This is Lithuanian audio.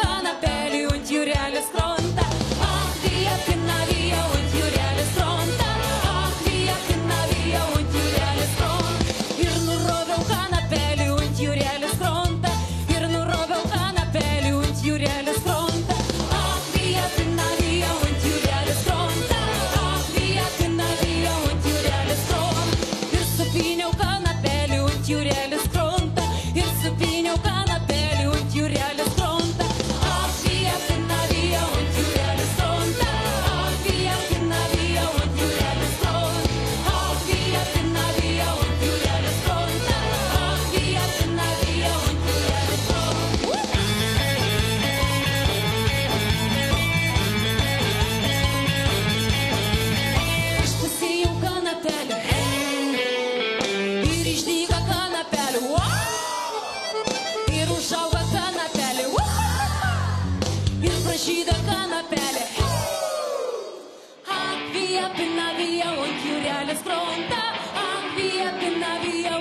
kanapelį ant jūrelės frontą. Ach, vija pina vija ant jūrelės frontą. Ach, vija pina vija ant jūrelės frontą. Ir nuroviau kanapelį ant jūrelės frontą. Ir nuroviau kanapelį ant jūrelės frontą. Ach, vija pina vija ant jūrelės frontą. Ach, vija pina vija ant jūrelės frontą. Ir supyniau kanapelį ant jūrelės frontą. Ir supyniau kanapelį ant jūrelės frontą. Ach, vija pina vija ant jūrelės frontą. Ach, vija pina vija ant jūrelės frontą. Ach, vija pina vija ant jūrelės frontą. Ach, vija pina vija ant jūrelės frontą. Aš pasėjau kanapelį ir išdyga kanapelį. Ir užauga kanapelį. Ir pražyda kanapelį. Ach, vija pina vija ant jūrelės frontą. Ach, vija pina vija